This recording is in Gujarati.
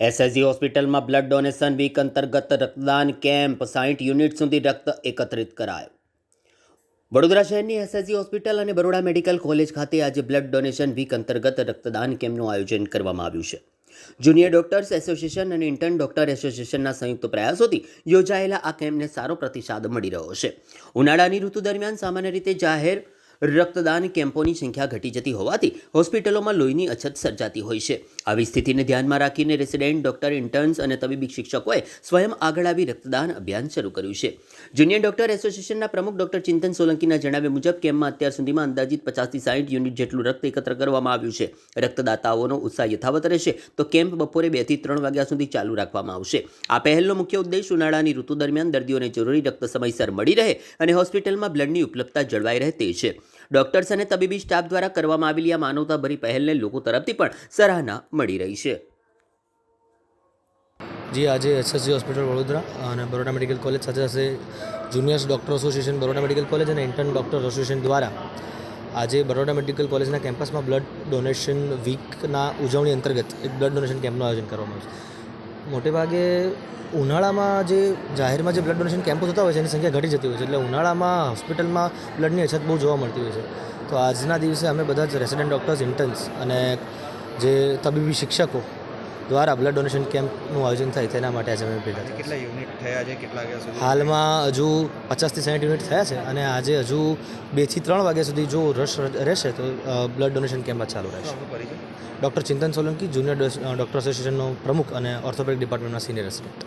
એસએસજી હોસ્પિટલમાં બ્લડ ડોનેશન વીક અંતર્ગત રક્તદાન કેમ્પ 60 યુનિટ સુધી રક્ત એકત્રિત કરાયો. વડોદરા શહેરની એસએસજી હોસ્પિટલ અને બરોડા મેડિકલ કોલેજ ખાતે આજે બ્લડ ડોનેશન વીક અંતર્ગત રક્તદાન કેમ્પનું આયોજન કરવામાં આવ્યું છે. જુનિયર ડોક્ટર્સ એસોસિએશન અને ઇન્ટર્ન ડોક્ટર એસોસિએશનના સંયુક્ત પ્રયાસોથી યોજાયેલા આ કેમ્પને સારો પ્રતિસાદ મળી રહ્યો છે. ઉનાળાની ઋતુ દરમિયાન સામાન્ય રીતે જાહેર રક્તદાન કેમ્પોની સંખ્યા ઘટી જતી હોવાથી હોસ્પિટલોમાં લોહીની અછત સર્જાતી હોય છે. આવી સ્થિતિને ધ્યાનમાં રાખીને રેસિડેન્ટ ડોક્ટર, ઇન્ટર્ન્સ અને તબીબી શિક્ષકોએ સ્વયં આગળ આવી રક્તદાન અભિયાન શરૂ કર્યું છે. જુનિયર ડોક્ટર એસોસિએશનના પ્રમુખ ડોક્ટર ચિંતન સોલંકીના જણાવ્યા મુજબ કેમ્પમાં અત્યાર સુધીમાં અંદાજિત 50 થી 60 યુનિટ જેટલું રક્ત એકત્ર કરવામાં આવ્યું છે. રક્તદાતાઓનો ઉત્સાહ યથાવત રહેશે તો કેમ્પ બપોરે 2 થી 3 વાગ્યા સુધી ચાલુ રાખવામાં આવશે. આ પહેલનો મુખ્ય ઉદ્દેશ ઉનાળાની ઋતુ દરમિયાન દર્દીઓને જરૂરી રક્ત સમયસર મળી રહે અને હોસ્પિટલમાં બ્લડની ઉપલબ્ધતા જળવાઈ રહે તે છે. ડોક્ટર્સ અને તબીબી સ્ટાફ દ્વારા કરવામાં આવેલી આ માનવતાભરી પહેલને લોકો તરફથી પણ સરાહના મળી રહી છે. જી, આજે એસએસજી હોસ્પિટલ વડોદરા અને બરોડા મેડિકલ કોલેજ સાથે સાથે juniors doctor association Baroda medical college અને ઇન્ટર્ન ડૉક્ટર એસોસિએશન દ્વારા આજે બરોડા મેડિકલ કોલેજના કેમ્પસમાં બ્લડ ડોનેશન વીકના ઉજવણી અંતર્ગત એક બ્લડ ડોનેશન કેમ્પનું આયોજન કરવામાં આવ્યું છે. મોટેભાગે ઉનાળામાં જે જાહેરમાં જે બ્લડ ડોનેશન કેમ્પો થતા હોય છે એની સંખ્યા ઘટી જતી હોય છે, એટલે ઉનાળામાં હોસ્પિટલમાં બ્લડની અછત બહુ જોવા મળતી હોય છે. તો આજના દિવસે અમે બધા જ રેસિડેન્ટ ડૉક્ટર્સ, ઇન્ટર્ન્સ અને જે તબીબી શિક્ષકો દ્વારા બ્લડ ડોનેશન કેમ્પનું આયોજન થાય તેના માટે આજે અમે ભેગા થયા. કેટલા યુનિટ થયા છે? કેટલા વાગ્યા સુધી? હાલમાં હજુ 50 થી 60 યુનિટ થયા છે અને આજે હજુ 2 થી 3 વાગ્યા સુધી જો રશ રહેશે તો બ્લડ ડોનેશન કેમ્પ ચાલુ રહેશે. ડૉક્ટર ચિંતન સોલંકી, જુનિયર ડૉક્ટર એસોસિએશનનો પ્રમુખ અને ઓર્થોપેડિક ડિપાર્ટમેન્ટના સિનિયર રેસિડેન્ટ.